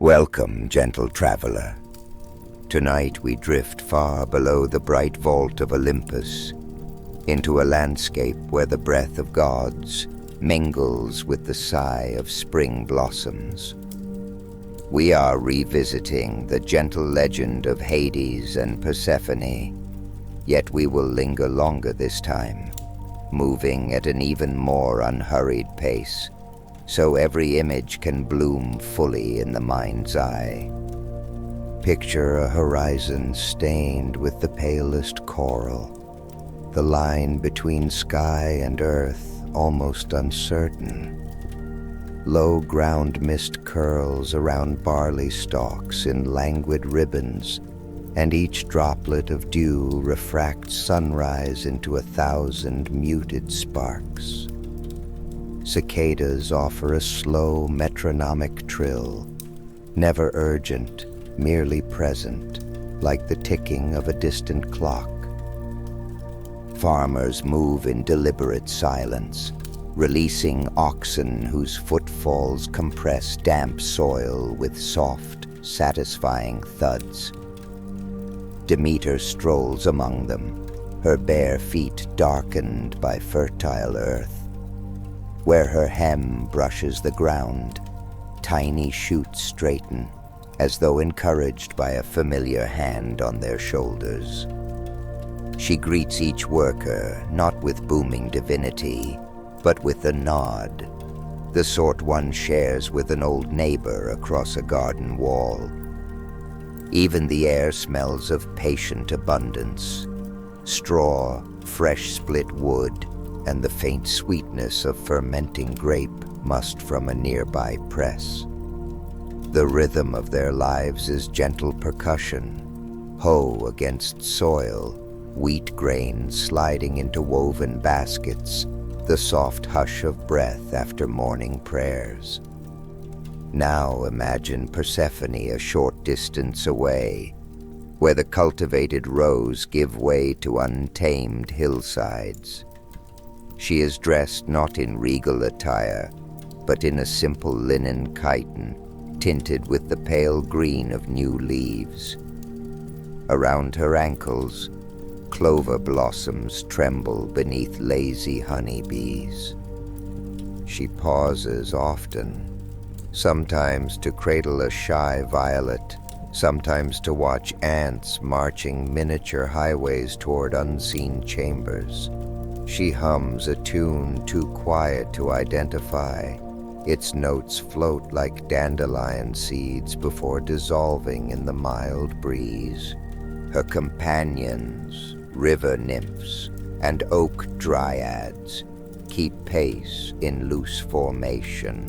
Welcome, gentle traveler. Tonight we drift far below the bright vault of Olympus, into a landscape where the breath of gods mingles with the sigh of spring blossoms. We are revisiting the gentle legend of Hades and Persephone, yet we will linger longer this time, moving at an even more unhurried pace, so every image can bloom fully in the mind's eye. Picture a horizon stained with the palest coral, the line between sky and earth almost uncertain. Low ground mist curls around barley stalks in languid ribbons, and each droplet of dew refracts sunrise into 1,000 muted sparks. Cicadas offer a slow metronomic trill, never urgent, merely present, like the ticking of a distant clock. Farmers move in deliberate silence, releasing oxen whose footfalls compress damp soil with soft, satisfying thuds. Demeter strolls among them, her bare feet darkened by fertile earth. Where her hem brushes the ground, tiny shoots straighten, as though encouraged by a familiar hand on their shoulders. She greets each worker not with booming divinity, but with a nod, the sort one shares with an old neighbor across a garden wall. Even the air smells of patient abundance, straw, fresh split wood, and the faint sweetness of fermenting grape musked from a nearby press. The rhythm of their lives is gentle percussion, hoe against soil, wheat grains sliding into woven baskets, the soft hush of breath after morning prayers. Now imagine Persephone a short distance away, where the cultivated rows give way to untamed hillsides. She is dressed not in regal attire, but in a simple linen chiton, tinted with the pale green of new leaves. Around her ankles, clover blossoms tremble beneath lazy honeybees. She pauses often, sometimes to cradle a shy violet, sometimes to watch ants marching miniature highways toward unseen chambers. She hums a tune too quiet to identify. Its notes float like dandelion seeds before dissolving in the mild breeze. Her companions, river nymphs, and oak dryads, keep pace in loose formation,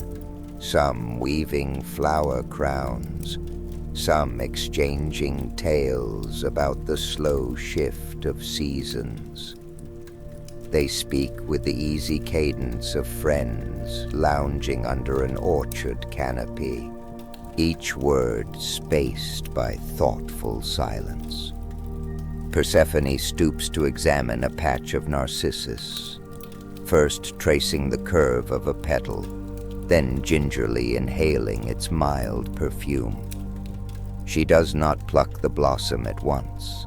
some weaving flower crowns, some exchanging tales about the slow shift of seasons. They speak with the easy cadence of friends lounging under an orchard canopy, each word spaced by thoughtful silence. Persephone stoops to examine a patch of narcissus, first tracing the curve of a petal, then gingerly inhaling its mild perfume. She does not pluck the blossom at once.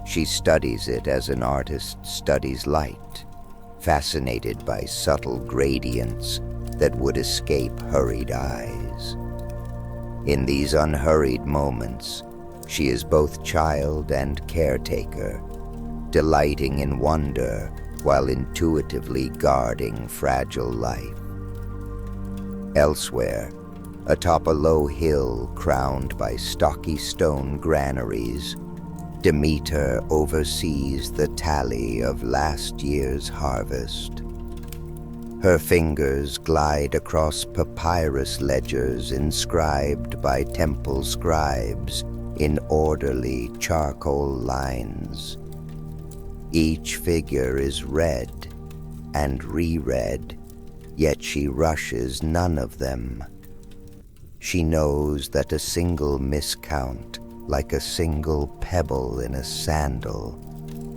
She studies it as an artist studies light, fascinated by subtle gradients that would escape hurried eyes. In these unhurried moments, she is both child and caretaker, delighting in wonder while intuitively guarding fragile life. Elsewhere, atop a low hill crowned by stocky stone granaries, Demeter oversees the tally of last year's harvest. Her fingers glide across papyrus ledgers inscribed by temple scribes in orderly charcoal lines. Each figure is read and reread, yet she rushes none of them. She knows that a single miscount, like a single pebble in a sandal,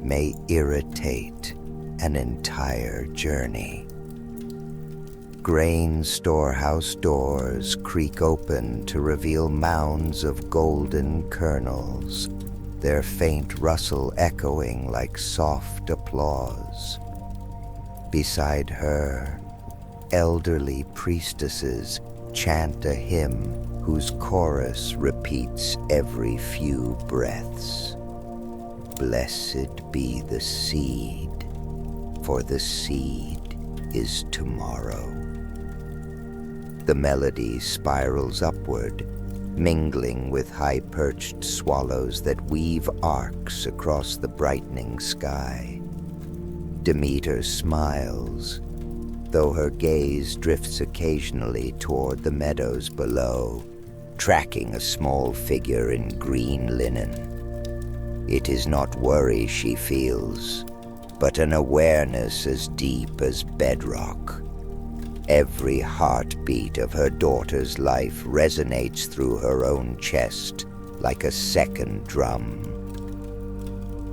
may irritate an entire journey. grain storehouse doors creak open to reveal mounds of golden kernels, their faint rustle echoing like soft applause. Beside her, elderly priestesses chant a hymn whose chorus repeats every few breaths. Blessed be the seed, for the seed is tomorrow. The melody spirals upward, mingling with high-perched swallows that weave arcs across the brightening sky. Demeter smiles, though her gaze drifts occasionally toward the meadows below, tracking a small figure in green linen. It is not worry she feels, but an awareness as deep as bedrock. Every heartbeat of her daughter's life resonates through her own chest like a second drum.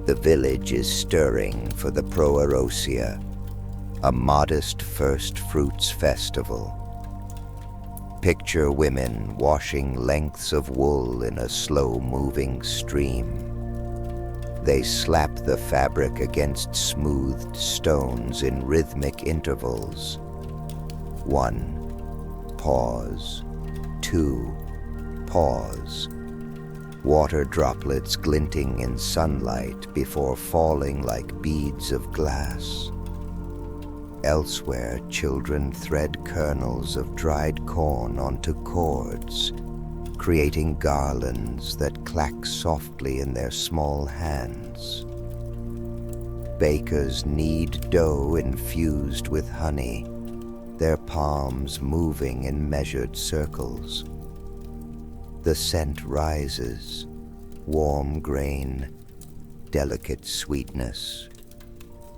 The village is stirring for the Proerosia, a modest first fruits festival. Picture women washing lengths of wool in a slow-moving stream. They slap the fabric against smoothed stones in rhythmic intervals. 1, pause. 2, pause. Water droplets glinting in sunlight before falling like beads of glass. Elsewhere, children thread kernels of dried corn onto cords, creating garlands that clack softly in their small hands. Bakers knead dough infused with honey, their palms moving in measured circles. The scent rises, warm grain, delicate sweetness,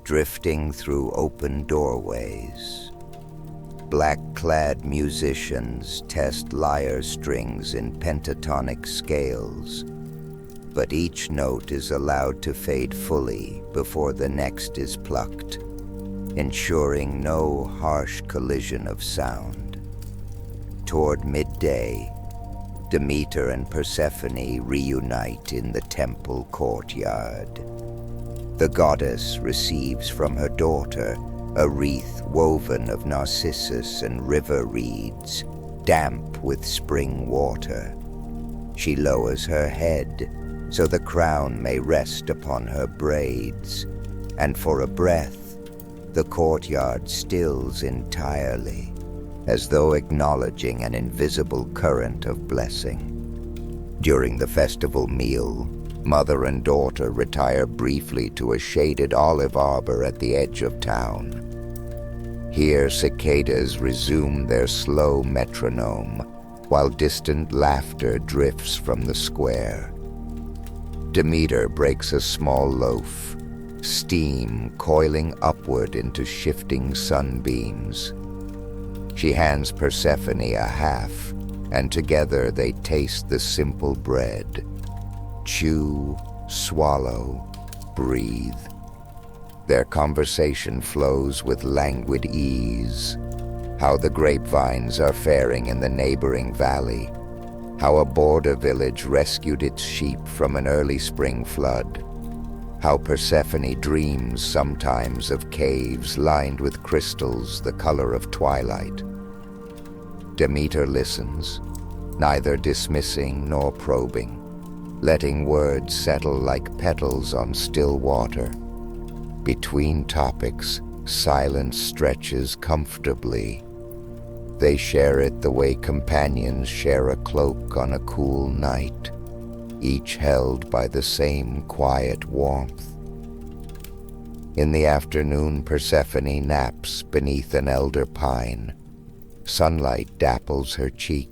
drifting through open doorways. Black-clad musicians test lyre strings in pentatonic scales, but each note is allowed to fade fully before the next is plucked, ensuring no harsh collision of sound. Toward midday, Demeter and Persephone reunite in the temple courtyard. The goddess receives from her daughter a wreath woven of narcissus and river reeds, damp with spring water. She lowers her head so the crown may rest upon her braids, and for a breath, the courtyard stills entirely, as though acknowledging an invisible current of blessing. During the festival meal, mother and daughter retire briefly to a shaded olive arbor at the edge of town. Here cicadas resume their slow metronome, while distant laughter drifts from the square. Demeter breaks a small loaf, steam coiling upward into shifting sunbeams. She hands Persephone a half, and together they taste the simple bread. Chew, swallow, breathe. Their conversation flows with languid ease. How the grapevines are faring in the neighboring valley. How a border village rescued its sheep from an early spring flood. How Persephone dreams sometimes of caves lined with crystals the color of twilight. Demeter listens, neither dismissing nor probing, letting words settle like petals on still water. Between topics, silence stretches comfortably. They share it the way companions share a cloak on a cool night, each held by the same quiet warmth. In the afternoon, Persephone naps beneath an elder pine. Sunlight dapples her cheek.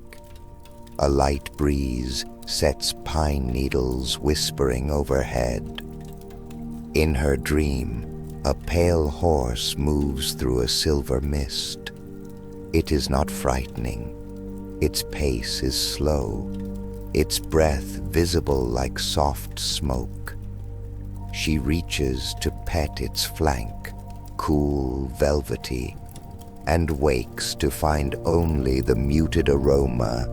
A light breeze sets pine needles whispering overhead. In her dream, a pale horse moves through a silver mist. It is not frightening. Its pace is slow, its breath visible like soft smoke. She reaches to pet its flank, cool, velvety, and wakes to find only the muted aroma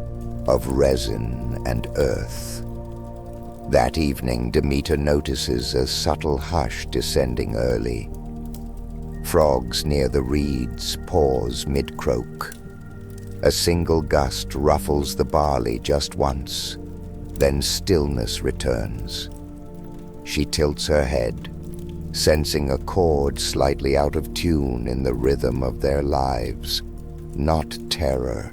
of resin and earth. That evening, Demeter notices a subtle hush descending early. Frogs near the reeds pause mid-croak. A single gust ruffles the barley just once, then stillness returns. She tilts her head, sensing a chord slightly out of tune in the rhythm of their lives. Not terror,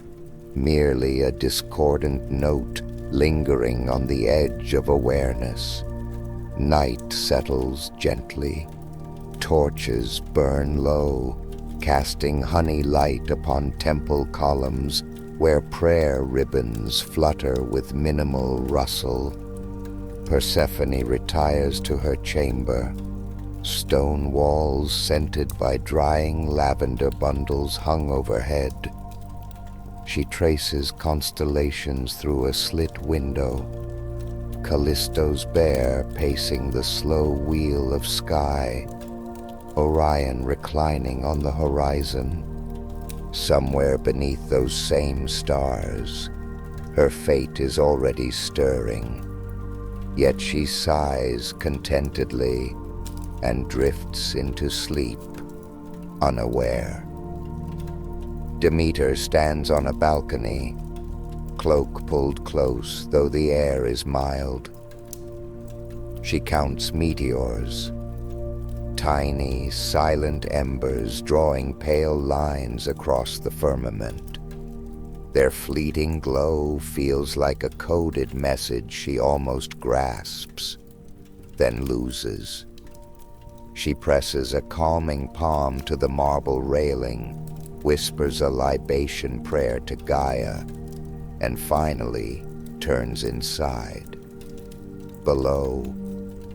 merely a discordant note lingering on the edge of awareness. Night settles gently. Torches burn low, casting honey light upon temple columns where prayer ribbons flutter with minimal rustle. Persephone retires to her chamber. Stone walls scented by drying lavender bundles hung overhead. She traces constellations through a slit window. Callisto's bear pacing the slow wheel of sky. Orion reclining on the horizon. Somewhere beneath those same stars, her fate is already stirring. Yet she sighs contentedly and drifts into sleep, unaware. Demeter stands on a balcony, cloak pulled close, though the air is mild. She counts meteors, tiny, silent embers drawing pale lines across the firmament. Their fleeting glow feels like a coded message she almost grasps, then loses. She presses a calming palm to the marble railing, whispers a libation prayer to Gaia, and finally turns inside. Below,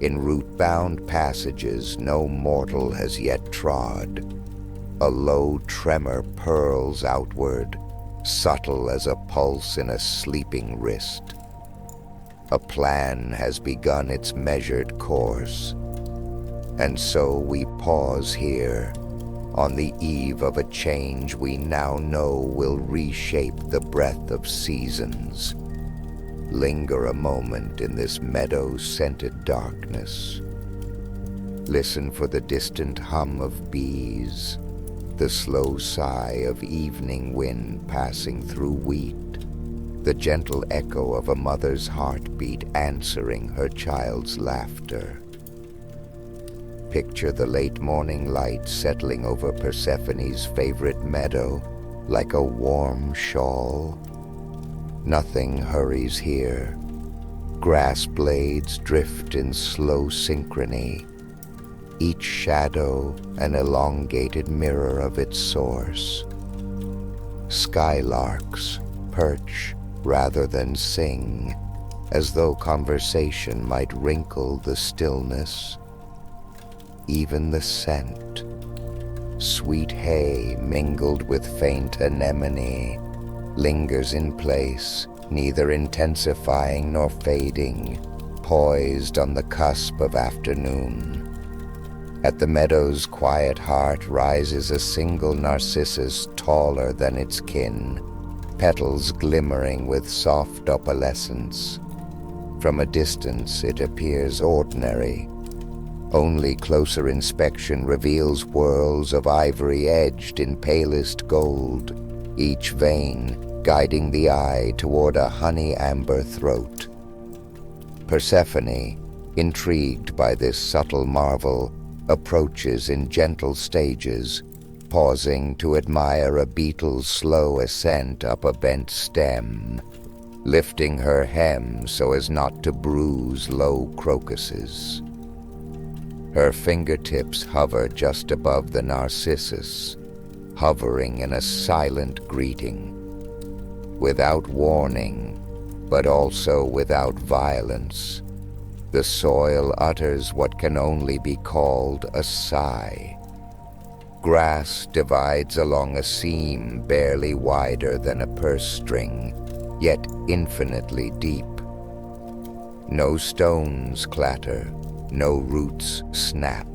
in root-bound passages no mortal has yet trod, a low tremor purls outward, subtle as a pulse in a sleeping wrist. A plan has begun its measured course, and so we pause here, on the eve of a change we now know will reshape the breath of seasons. Linger a moment in this meadow-scented darkness. Listen for the distant hum of bees, the slow sigh of evening wind passing through wheat, the gentle echo of a mother's heartbeat answering her child's laughter. Picture the late morning light settling over Persephone's favorite meadow like a warm shawl. Nothing hurries here. Grass blades drift in slow synchrony, each shadow an elongated mirror of its source. Skylarks perch rather than sing, as though conversation might wrinkle the stillness. Even the scent, sweet hay mingled with faint anemone, lingers in place, neither intensifying nor fading, poised on the cusp of afternoon. At the meadow's quiet heart rises a single narcissus taller than its kin, petals glimmering with soft opalescence. From a distance it appears ordinary. Only closer inspection reveals whorls of ivory edged in palest gold, each vein guiding the eye toward a honey-amber throat. Persephone, intrigued by this subtle marvel, approaches in gentle stages, pausing to admire a beetle's slow ascent up a bent stem, lifting her hem so as not to bruise low crocuses. Her fingertips hover just above the narcissus, hovering in a silent greeting. Without warning, but also without violence, the soil utters what can only be called a sigh. Grass divides along a seam barely wider than a purse string, yet infinitely deep. No stones clatter, no roots snap.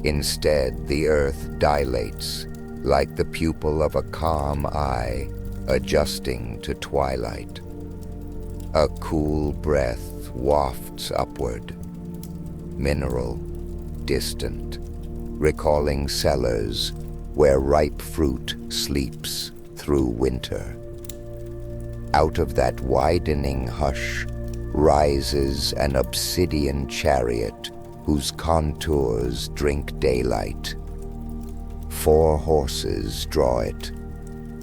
Instead, the earth dilates, like the pupil of a calm eye adjusting to twilight. A cool breath wafts upward, mineral, distant, recalling cellars where ripe fruit sleeps through winter. Out of that widening hush rises an obsidian chariot whose contours drink daylight. 4 horses draw it,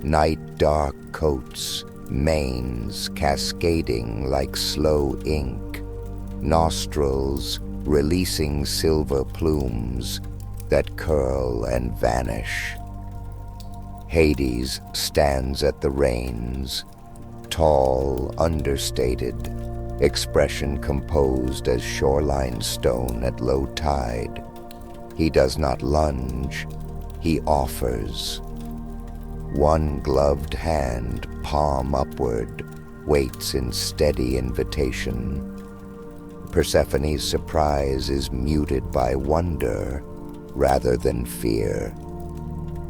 night-dark coats, manes cascading like slow ink, nostrils releasing silver plumes that curl and vanish. Hades stands at the reins, tall, understated, expression composed as shoreline stone at low tide. He does not lunge, he offers. One gloved hand, palm upward, waits in steady invitation. Persephone's surprise is muted by wonder rather than fear.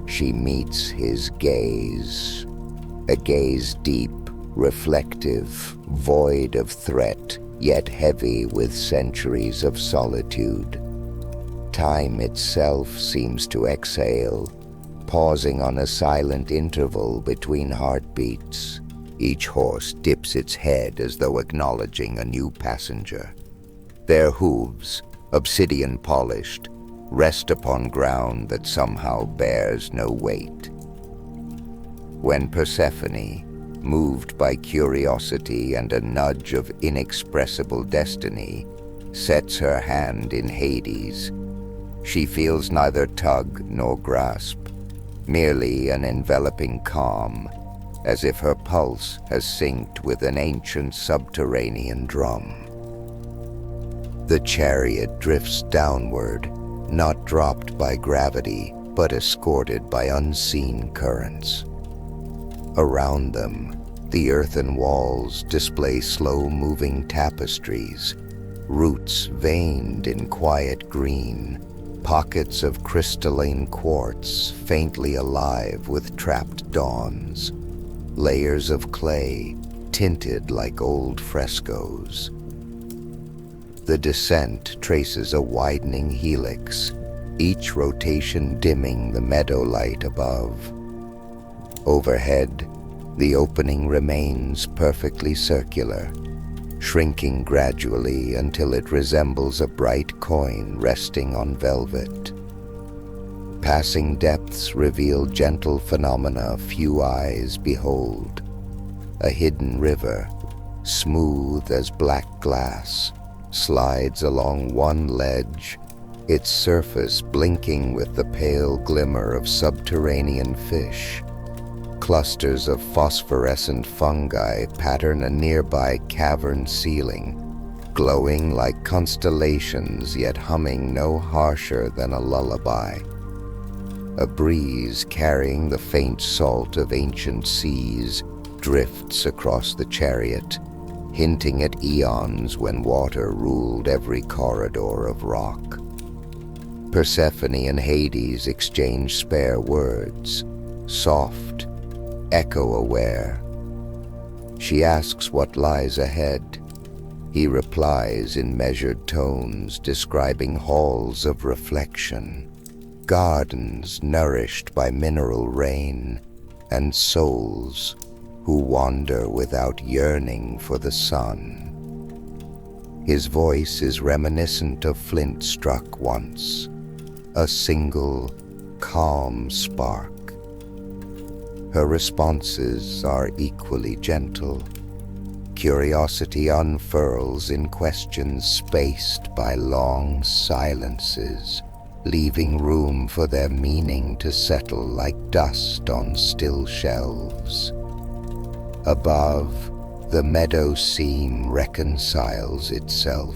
She meets his gaze, a gaze deep, reflective, void of threat, yet heavy with centuries of solitude. Time itself seems to exhale, pausing on a silent interval between heartbeats. Each horse dips its head as though acknowledging a new passenger. Their hooves, obsidian polished, rest upon ground that somehow bears no weight. When Persephone, moved by curiosity and a nudge of inexpressible destiny, sets her hand in Hades, she feels neither tug nor grasp, merely an enveloping calm, as if her pulse has synced with an ancient subterranean drum. The chariot drifts downward, not dropped by gravity, but escorted by unseen currents. Around them, the earthen walls display slow-moving tapestries, roots veined in quiet green, pockets of crystalline quartz faintly alive with trapped dawns, layers of clay tinted like old frescoes. The descent traces a widening helix, each rotation dimming the meadow light above. Overhead, the opening remains perfectly circular, shrinking gradually until it resembles a bright coin resting on velvet. Passing depths reveal gentle phenomena few eyes behold. A hidden river, smooth as black glass, slides along one ledge, its surface blinking with the pale glimmer of subterranean fish. Clusters of phosphorescent fungi pattern a nearby cavern ceiling, glowing like constellations yet humming no harsher than a lullaby. A breeze carrying the faint salt of ancient seas drifts across the chariot, hinting at eons when water ruled every corridor of rock. Persephone and Hades exchange spare words, soft, echo-aware. She asks what lies ahead. He replies in measured tones, describing halls of reflection, gardens nourished by mineral rain, and souls who wander without yearning for the sun. His voice is reminiscent of flint struck once, a single, calm spark. Her responses are equally gentle. Curiosity unfurls in questions spaced by long silences, leaving room for their meaning to settle like dust on still shelves. Above, the meadow seam reconciles itself.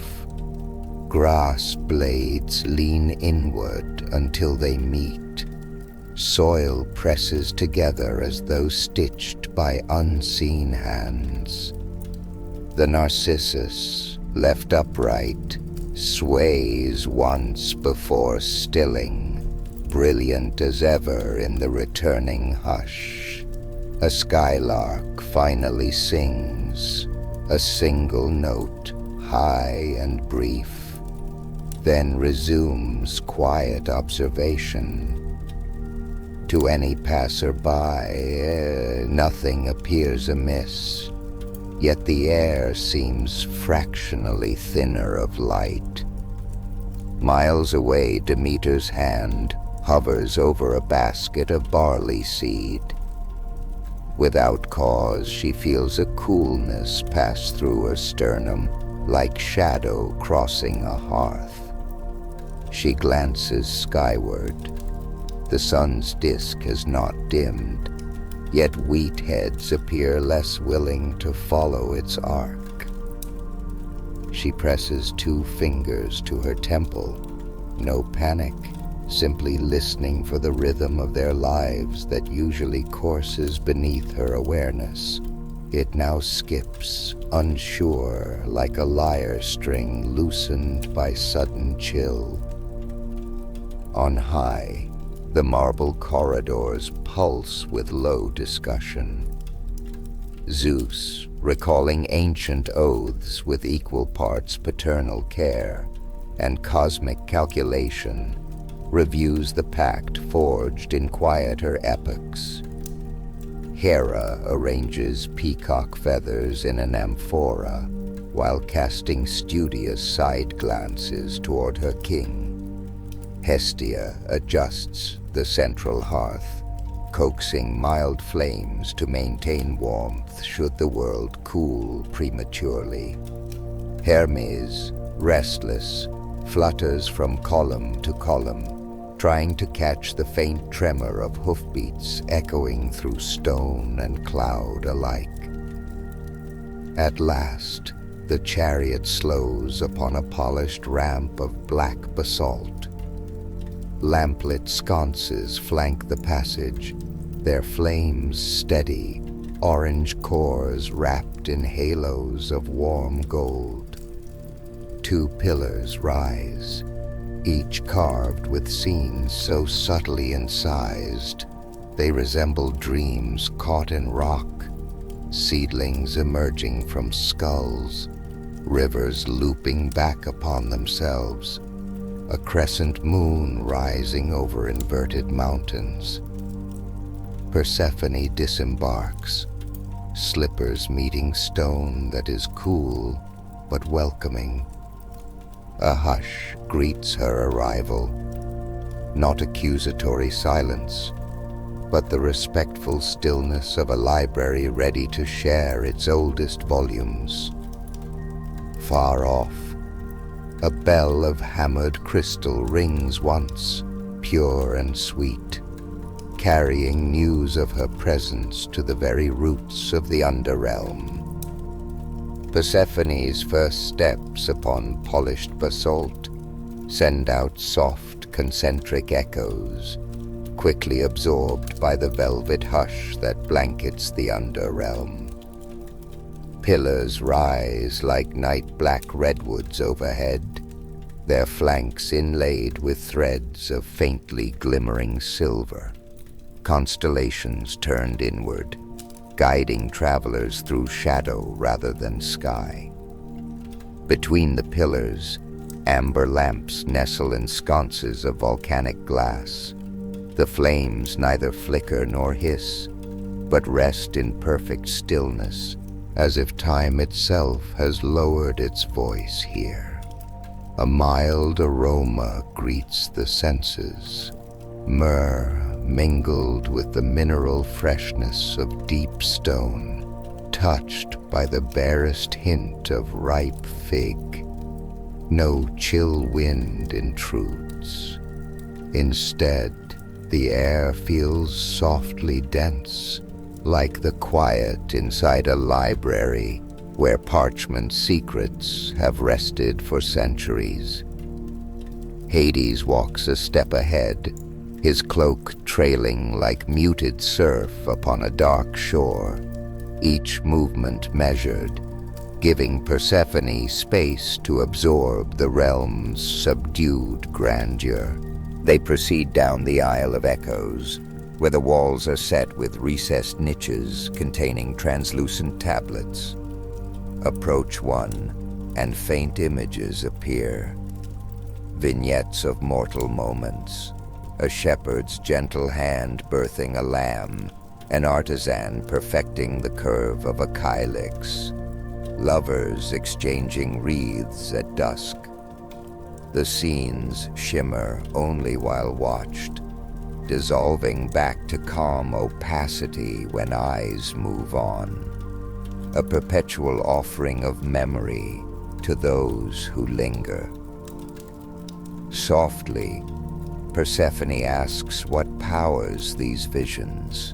Grass blades lean inward until they meet. Soil presses together as though stitched by unseen hands. The narcissus, left upright, sways once before stilling, brilliant as ever in the returning hush. A skylark finally sings, a single note, high and brief, then resumes quiet observation. To any passer-by, nothing appears amiss, yet the air seems fractionally thinner of light. Miles away, Demeter's hand hovers over a basket of barley seed. Without cause, she feels a coolness pass through her sternum, like shadow crossing a hearth. She glances skyward. The sun's disk has not dimmed, yet wheat heads appear less willing to follow its arc. She presses 2 fingers to her temple. No panic, simply listening for the rhythm of their lives that usually courses beneath her awareness. It now skips, unsure, like a lyre string loosened by sudden chill. On high, the marble corridors pulse with low discussion. Zeus, recalling ancient oaths with equal parts paternal care and cosmic calculation, reviews the pact forged in quieter epochs. Hera arranges peacock feathers in an amphora while casting studious side glances toward her king. Hestia adjusts the central hearth, coaxing mild flames to maintain warmth should the world cool prematurely. Hermes, restless, flutters from column to column, trying to catch the faint tremor of hoofbeats echoing through stone and cloud alike. At last, the chariot slows upon a polished ramp of black basalt. Lamplit sconces flank the passage, their flames steady, orange cores wrapped in halos of warm gold. 2 pillars rise, each carved with scenes so subtly incised they resemble dreams caught in rock, seedlings emerging from skulls, rivers looping back upon themselves, a crescent moon rising over inverted mountains. Persephone disembarks, slippers meeting stone that is cool but welcoming. A hush greets her arrival, not accusatory silence, but the respectful stillness of a library ready to share its oldest volumes. Far off, a bell of hammered crystal rings once, pure and sweet, carrying news of her presence to the very roots of the underrealm. Persephone's first steps upon polished basalt send out soft, concentric echoes, quickly absorbed by the velvet hush that blankets the underrealm. Pillars rise like night-black redwoods overhead, their flanks inlaid with threads of faintly glimmering silver. Constellations turned inward, guiding travelers through shadow rather than sky. Between the pillars, amber lamps nestle in sconces of volcanic glass. The flames neither flicker nor hiss, but rest in perfect stillness, as if time itself has lowered its voice here. A mild aroma greets the senses, myrrh mingled with the mineral freshness of deep stone, touched by the barest hint of ripe fig. No chill wind intrudes. Instead, the air feels softly dense, like the quiet inside a library where parchment secrets have rested for centuries. Hades walks a step ahead, his cloak trailing like muted surf upon a dark shore, each movement measured, giving Persephone space to absorb the realm's subdued grandeur. They proceed down the Isle of Echoes, where the walls are set with recessed niches containing translucent tablets. Approach one, and faint images appear. Vignettes of mortal moments, a shepherd's gentle hand birthing a lamb, an artisan perfecting the curve of a kylix, lovers exchanging wreaths at dusk. The scenes shimmer only while watched, dissolving back to calm opacity when eyes move on. A perpetual offering of memory to those who linger. Softly, Persephone asks what powers these visions.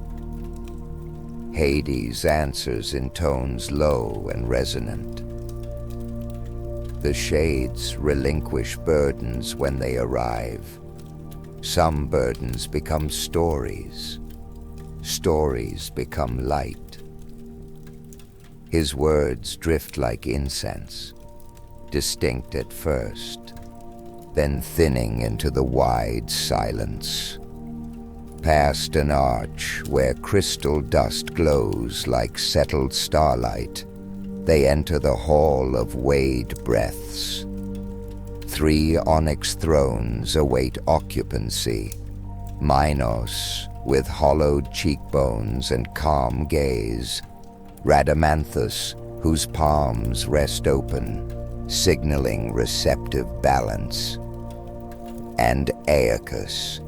Hades answers in tones low and resonant. The shades relinquish burdens when they arrive. Some burdens become stories. Stories become light. His words drift like incense, distinct at first, then thinning into the wide silence. Past an arch where crystal dust glows like settled starlight, they enter the hall of weighed breaths. 3 onyx thrones await occupancy. Minos, with hollowed cheekbones and calm gaze. Rhadamanthus, whose palms rest open, signaling receptive balance. And Aeacus,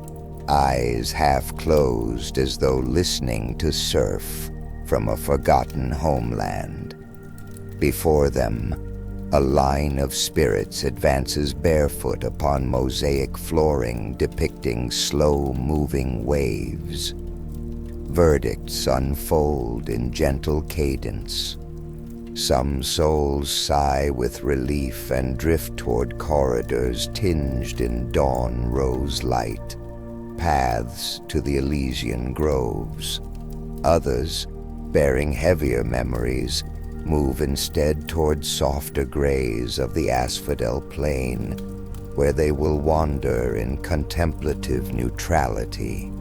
eyes half closed as though listening to surf from a forgotten homeland. Before them, a line of spirits advances barefoot upon mosaic flooring depicting slow-moving waves. Verdicts unfold in gentle cadence. Some souls sigh with relief and drift toward corridors tinged in dawn rose light, paths to the Elysian groves. Others, bearing heavier memories, move instead toward softer grays of the asphodel plain, where they will wander in contemplative neutrality.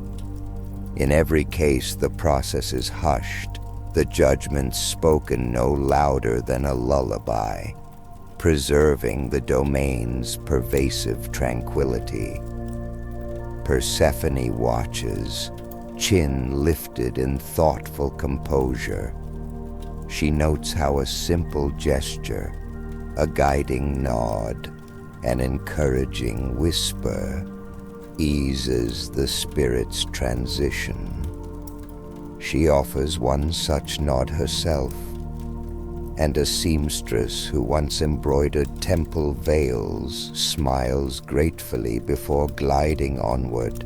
In every case, the process is hushed, the judgments spoken no louder than a lullaby, preserving the domain's pervasive tranquility. Persephone watches, chin lifted in thoughtful composure. She notes how a simple gesture, a guiding nod, an encouraging whisper, eases the spirit's transition. She offers one such nod herself, and a seamstress who once embroidered temple veils smiles gratefully before gliding onward,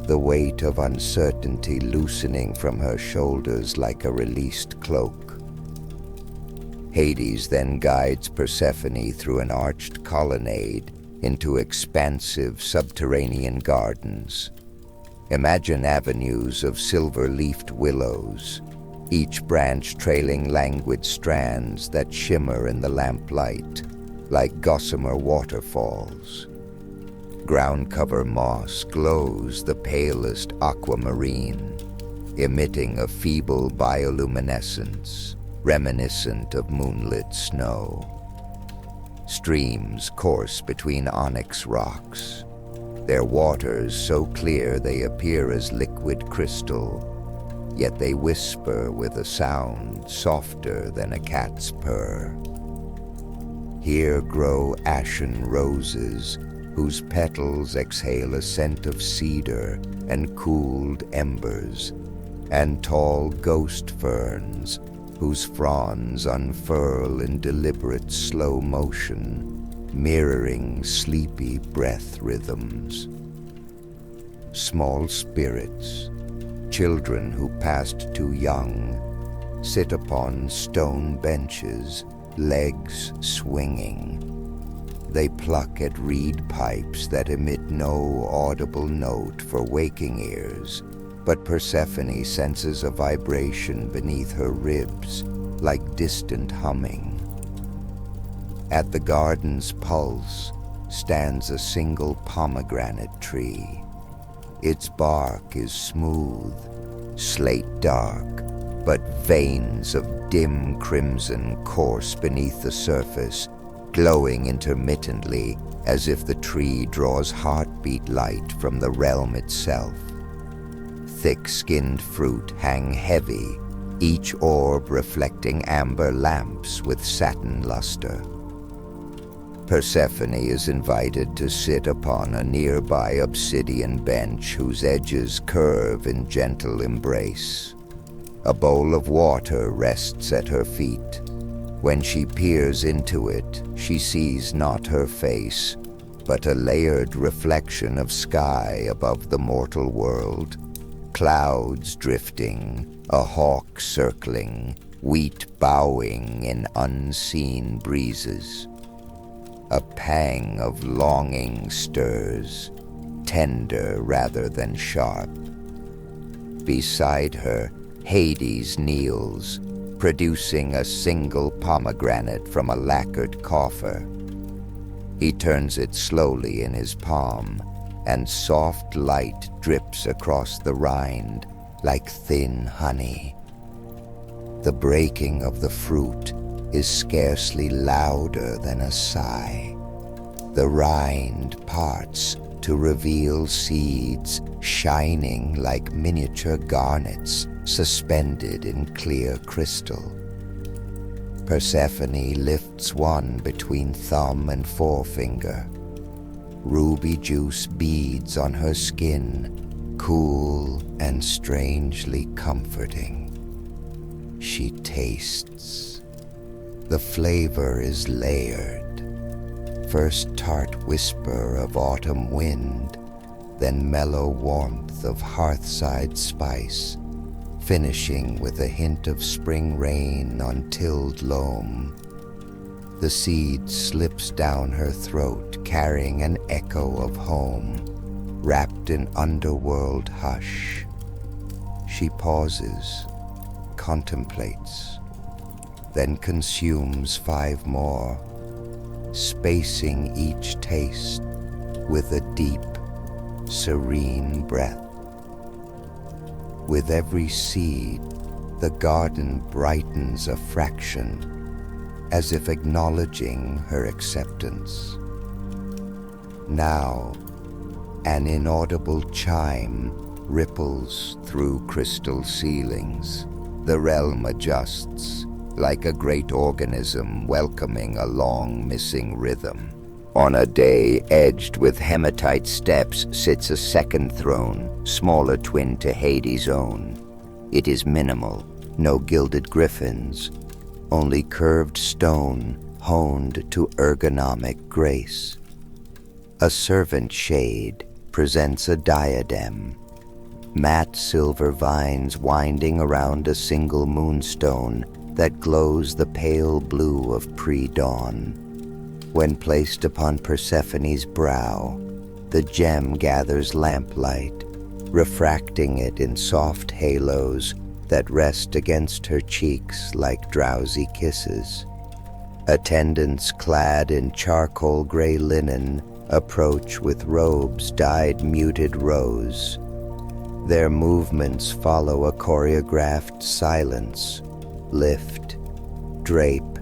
the weight of uncertainty loosening from her shoulders like a released cloak. Hades then guides Persephone through an arched colonnade into expansive subterranean gardens. Imagine avenues of silver-leafed willows, each branch trailing languid strands that shimmer in the lamplight, like gossamer waterfalls. Ground cover moss glows the palest aquamarine, emitting a feeble bioluminescence, reminiscent of moonlit snow. Streams course between onyx rocks, their waters so clear they appear as liquid crystal, yet they whisper with a sound softer than a cat's purr. Here grow ashen roses, whose petals exhale a scent of cedar and cooled embers, and tall ghost ferns, whose fronds unfurl in deliberate slow motion, mirroring sleepy breath rhythms. Small spirits, children who passed too young, sit upon stone benches, legs swinging. They pluck at reed pipes that emit no audible note for waking ears, but Persephone senses a vibration beneath her ribs, like distant humming. At the garden's pulse, stands a single pomegranate tree. Its bark is smooth, slate dark, but veins of dim crimson course beneath the surface, glowing intermittently as if the tree draws heartbeat light from the realm itself. Thick-skinned fruit hang heavy, each orb reflecting amber lamps with satin luster. Persephone is invited to sit upon a nearby obsidian bench whose edges curve in gentle embrace. A bowl of water rests at her feet. When she peers into it, she sees not her face, but a layered reflection of sky above the mortal world. Clouds drifting, a hawk circling, wheat bowing in unseen breezes. A pang of longing stirs, tender rather than sharp. Beside her, Hades kneels, producing a single pomegranate from a lacquered coffer. He turns it slowly in his palm, and soft light drips across the rind like thin honey. The breaking of the fruit is scarcely louder than a sigh. The rind parts to reveal seeds shining like miniature garnets suspended in clear crystal. Persephone lifts one between thumb and forefinger. Ruby juice beads on her skin, cool and strangely comforting. She tastes. The flavor is layered. First tart whisper of autumn wind, then mellow warmth of hearthside spice, finishing with a hint of spring rain on tilled loam. The seed slips down her throat, carrying an echo of home, wrapped in underworld hush. She pauses, contemplates, then consumes 5 more, spacing each taste with a deep, serene breath. With every seed, the garden brightens a fraction, as if acknowledging her acceptance. Now, an inaudible chime ripples through crystal ceilings. The realm adjusts, like a great organism welcoming a long-missing rhythm. On a day edged with hematite steps sits a second throne, smaller twin to Hades' own. It is minimal, no gilded griffins, only curved stone honed to ergonomic grace. A servant shade presents a diadem, matte silver vines winding around a single moonstone that glows the pale blue of pre-dawn. When placed upon Persephone's brow, the gem gathers lamplight, refracting it in soft halos that rest against her cheeks like drowsy kisses. Attendants clad in charcoal gray linen approach with robes dyed muted rose. Their movements follow a choreographed silence. Lift, drape,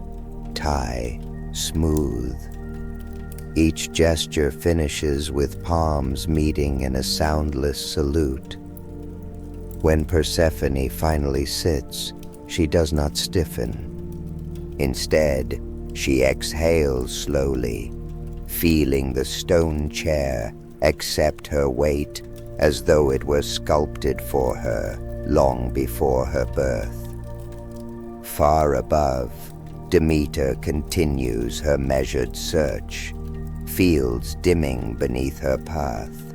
tie, smooth. Each gesture finishes with palms meeting in a soundless salute. When Persephone finally sits, she does not stiffen. Instead, she exhales slowly, feeling the stone chair accept her weight as though it were sculpted for her long before her birth. Far above, Demeter continues her measured search, fields dimming beneath her path.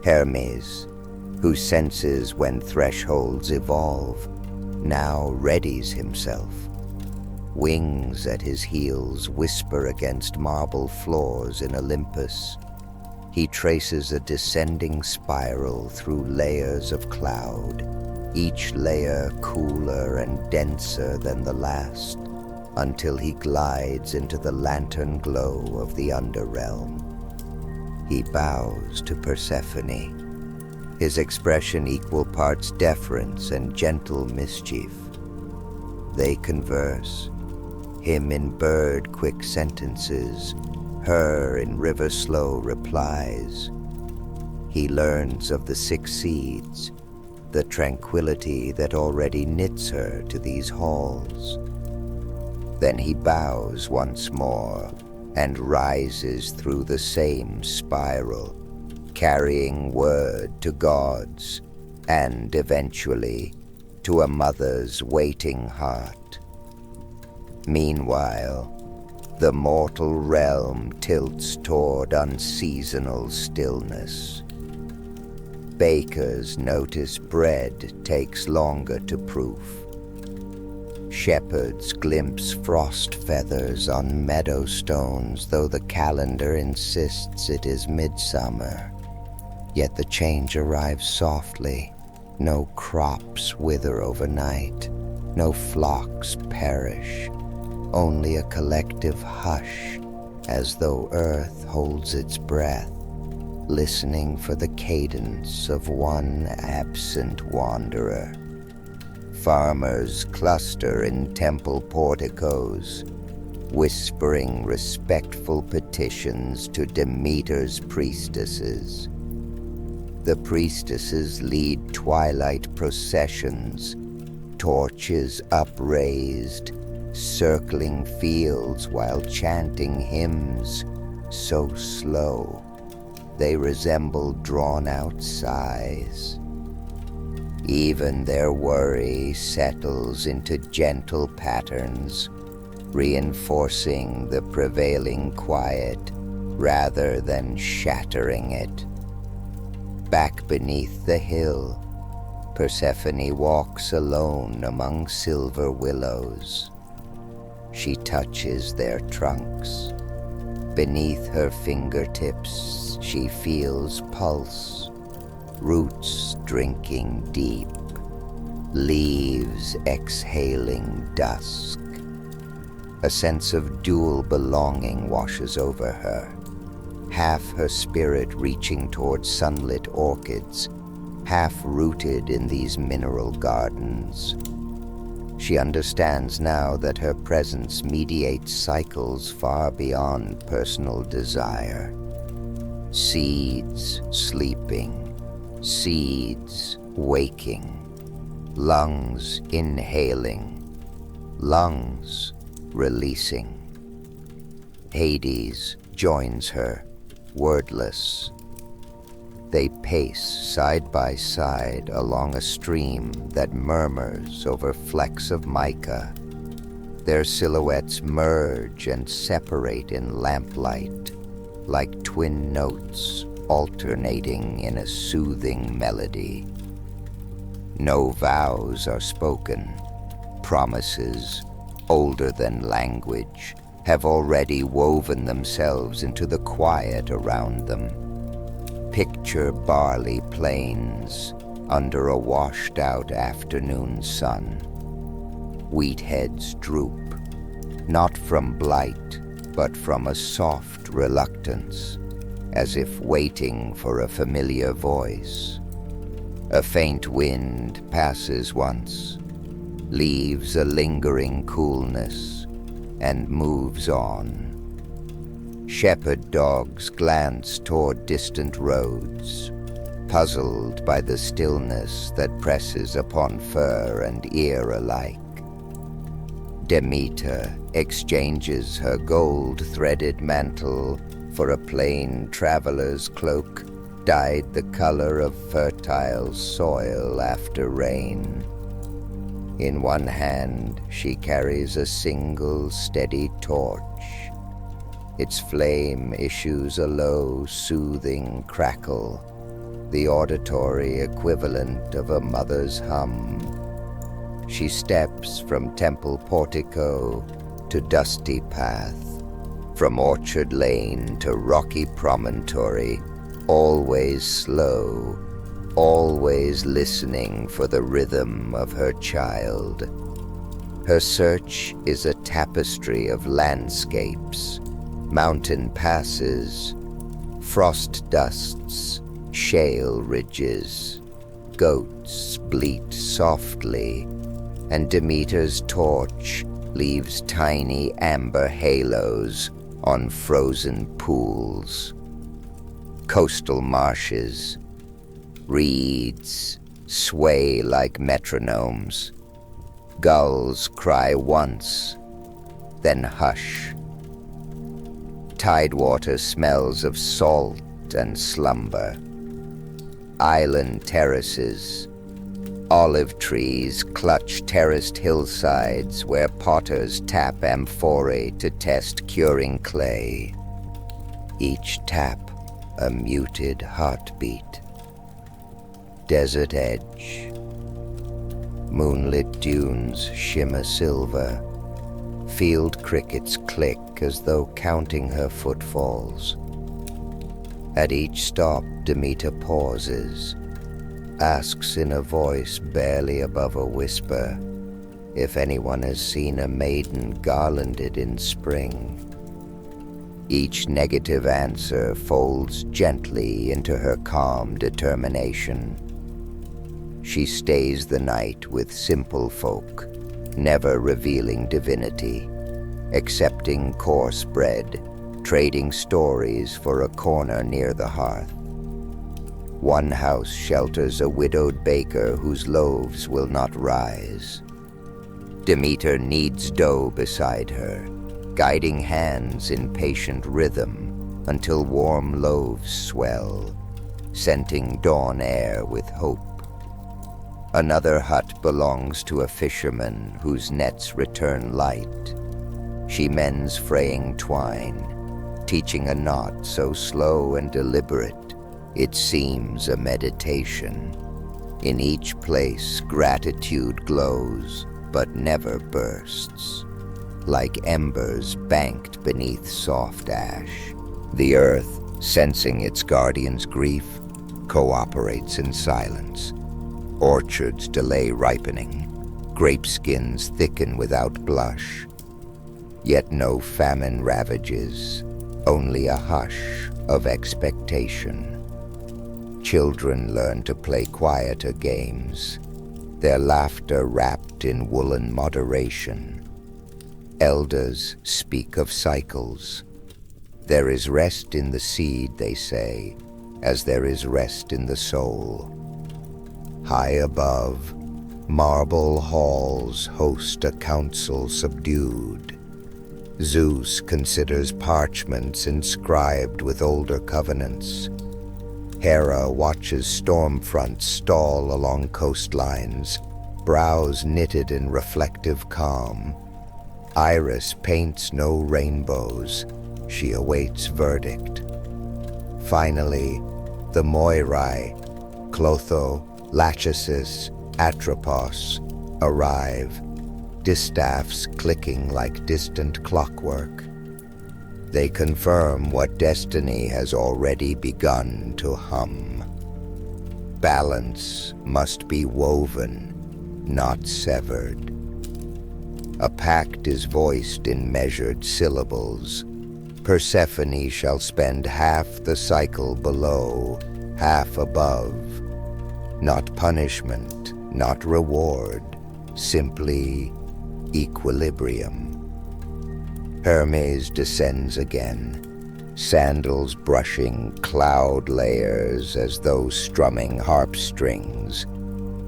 Hermes, who senses when thresholds evolve, now readies himself. Wings at his heels whisper against marble floors in Olympus. He traces a descending spiral through layers of cloud, each layer cooler and denser than the last. until he glides into the lantern glow of the underrealm. He bows to Persephone, his expression equal parts deference and gentle mischief. They converse, him in bird-quick sentences, her in river-slow replies. He learns of the 6 seeds, the tranquility that already knits her to these halls. Then he bows once more and rises through the same spiral, carrying word to gods and, eventually, to a mother's waiting heart. Meanwhile, the mortal realm tilts toward unseasonal stillness. Bakers notice bread takes longer to proof. Shepherds glimpse frost feathers on meadow stones, though the calendar insists it is midsummer. Yet the change arrives softly. No crops wither overnight. No flocks perish. Only a collective hush, as though earth holds its breath, listening for the cadence of one absent wanderer. Farmers cluster in temple porticos, whispering respectful petitions to Demeter's priestesses. The priestesses lead twilight processions, torches upraised, circling fields while chanting hymns so slow they resemble drawn-out sighs. Even their worry settles into gentle patterns, reinforcing the prevailing quiet rather than shattering it. Back beneath the hill, Persephone walks alone among silver willows. She touches their trunks. Beneath her fingertips, she feels pulse, roots drinking deep, leaves exhaling dusk. A sense of dual belonging washes over her, half her spirit reaching toward sunlit orchids, half rooted in these mineral gardens. She understands now that her presence mediates cycles far beyond personal desire. Seeds sleeping, seeds waking, lungs inhaling, lungs releasing. Hades joins her, wordless. They pace side by side along a stream that murmurs over flecks of mica. Their silhouettes merge and separate in lamplight, like twin notes alternating in a soothing melody. No vows are spoken. Promises, older than language, have already woven themselves into the quiet around them. Picture barley plains under a washed-out afternoon sun. Wheat heads droop, not from blight, but from a soft reluctance, as if waiting for a familiar voice. A faint wind passes once, leaves a lingering coolness, and moves on. Shepherd dogs glance toward distant roads, puzzled by the stillness that presses upon fur and ear alike. Demeter exchanges her gold-threaded mantle for a plain traveler's cloak dyed the color of fertile soil after rain. In one hand, she carries a single steady torch. Its flame issues a low, soothing crackle, the auditory equivalent of a mother's hum. She steps from temple portico to dusty path, from orchard lane to rocky promontory, always slow, always listening for the rhythm of her child. Her search is a tapestry of landscapes, mountain passes, frost dusts, shale ridges. Goats bleat softly, and Demeter's torch leaves tiny amber halos on frozen pools. Coastal marshes, reeds sway like metronomes. Gulls cry once, then hush. Tidewater smells of salt and slumber. Island terraces, olive trees clutch terraced hillsides where potters tap amphorae to test curing clay. Each tap a muted heartbeat. Desert edge. Moonlit dunes shimmer silver. Field crickets click as though counting her footfalls. At each stop, Demeter pauses, asks in a voice barely above a whisper if anyone has seen a maiden garlanded in spring. Each negative answer folds gently into her calm determination. She stays the night with simple folk, never revealing divinity, accepting coarse bread, trading stories for a corner near the hearth. One house shelters a widowed baker whose loaves will not rise. Demeter kneads dough beside her, guiding hands in patient rhythm until warm loaves swell, scenting dawn air with hope. Another hut belongs to a fisherman whose nets return light. She mends fraying twine, teaching a knot so slow and deliberate it seems a meditation. In each place gratitude glows but never bursts. Like embers banked beneath soft ash, the earth, sensing its guardian's grief, cooperates in silence. Orchards delay ripening, grape skins thicken without blush. Yet no famine ravages, only a hush of expectation. Children learn to play quieter games, their laughter wrapped in woolen moderation. Elders speak of cycles. There is rest in the seed, they say, as there is rest in the soul. High above, marble halls host a council subdued. Zeus considers parchments inscribed with older covenants. Hera watches storm fronts stall along coastlines, brows knitted in reflective calm. Iris paints no rainbows, she awaits verdict. Finally, the Moirai, Clotho, Lachesis, Atropos, arrive, distaffs clicking like distant clockwork. They confirm what destiny has already begun to hum. Balance must be woven, not severed. A pact is voiced in measured syllables. Persephone shall spend half the cycle below, half above. Not punishment, not reward, simply equilibrium. Hermes descends again, sandals brushing cloud layers as though strumming harp strings.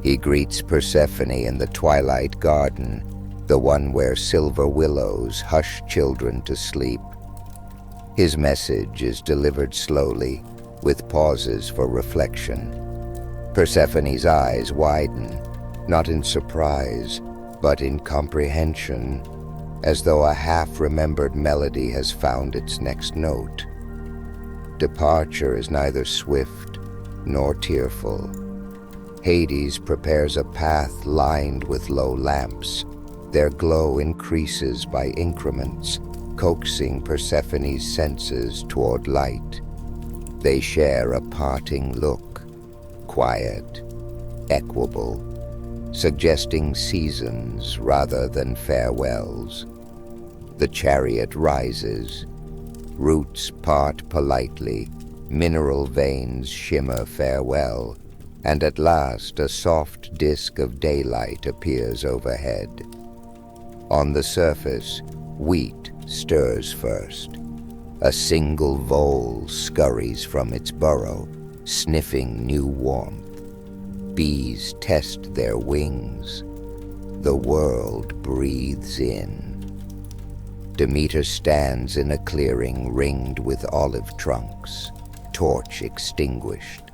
He greets Persephone in the twilight garden, the one where silver willows hush children to sleep. His message is delivered slowly, with pauses for reflection. Persephone's eyes widen, not in surprise, but in comprehension, as though a half-remembered melody has found its next note. Departure is neither swift nor tearful. Hades prepares a path lined with low lamps. Their glow increases by increments, coaxing Persephone's senses toward light. They share a parting look, quiet, equable, suggesting seasons rather than farewells. The chariot rises. Roots part politely, mineral veins shimmer farewell, and at last a soft disk of daylight appears overhead. On the surface, wheat stirs first. A single vole scurries from its burrow, sniffing new warmth. Bees test their wings. The world breathes in. Demeter stands in a clearing ringed with olive trunks, torch extinguished.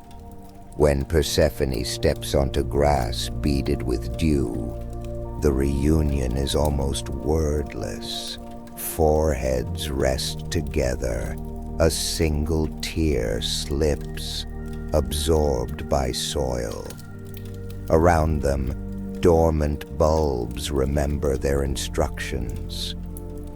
When Persephone steps onto grass beaded with dew, the reunion is almost wordless. Foreheads rest together. A single tear slips, absorbed by soil. Around them, dormant bulbs remember their instructions.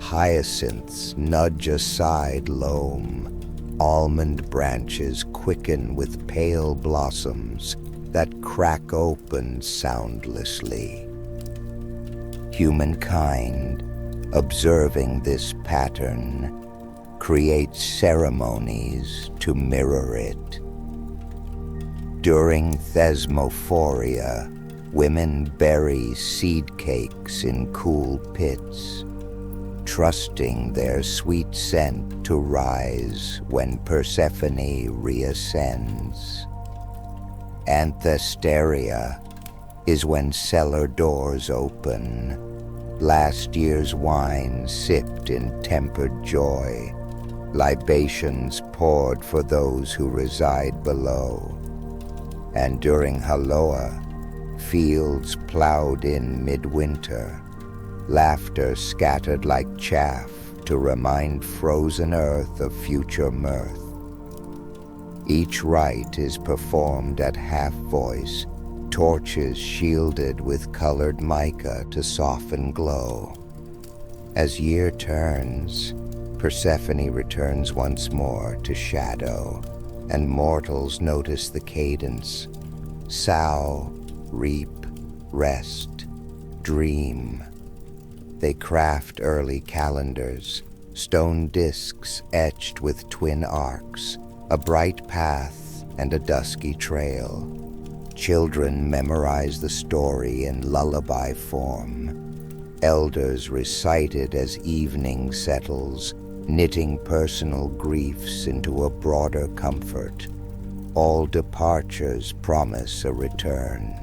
Hyacinths nudge aside loam. Almond branches quicken with pale blossoms that crack open soundlessly. Humankind, observing this pattern, creates ceremonies to mirror it. During thesmophoria, women bury seed cakes in cool pits, trusting their sweet scent to rise when Persephone reascends. Anthesteria is when cellar doors open, last year's wine sipped in tempered joy, libations poured for those who reside below. And during Haloa, fields plowed in midwinter, laughter scattered like chaff to remind frozen earth of future mirth. Each rite is performed at half-voice, torches shielded with colored mica to soften glow. As year turns, Persephone returns once more to shadow, and mortals notice the cadence. Sow, reap, rest, dream. They craft early calendars, stone discs etched with twin arcs, a bright path and a dusky trail. Children memorize the story in lullaby form. Elders recite it as evening settles, knitting personal griefs into a broader comfort. All departures promise a return.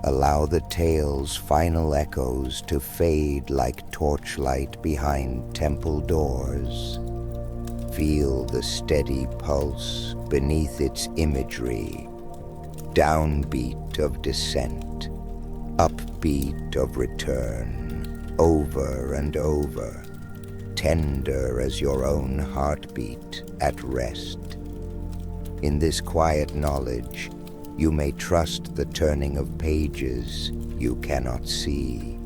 Allow the tale's final echoes to fade like torchlight behind temple doors. Feel the steady pulse beneath its imagery, downbeat of descent, upbeat of return, over and over, tender as your own heartbeat at rest. In this quiet knowledge, you may trust the turning of pages you cannot see,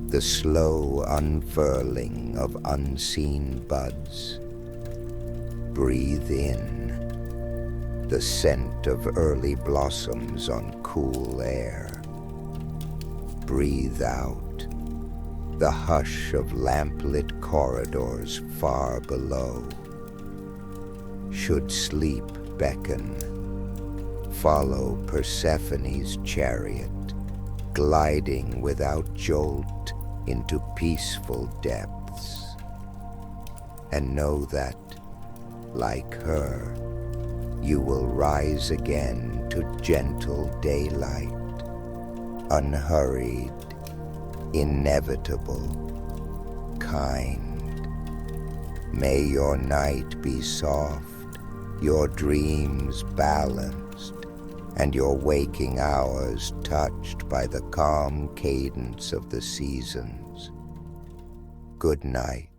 the slow unfurling of unseen buds. Breathe in the scent of early blossoms on cool air. Breathe out the hush of lamplit corridors far below. Should sleep beckon, follow Persephone's chariot, gliding without jolt into peaceful depths. And know that, like her, you will rise again to gentle daylight, unhurried, inevitable, kind. May your night be soft, your dreams balanced, and your waking hours touched by the calm cadence of the seasons. Good night.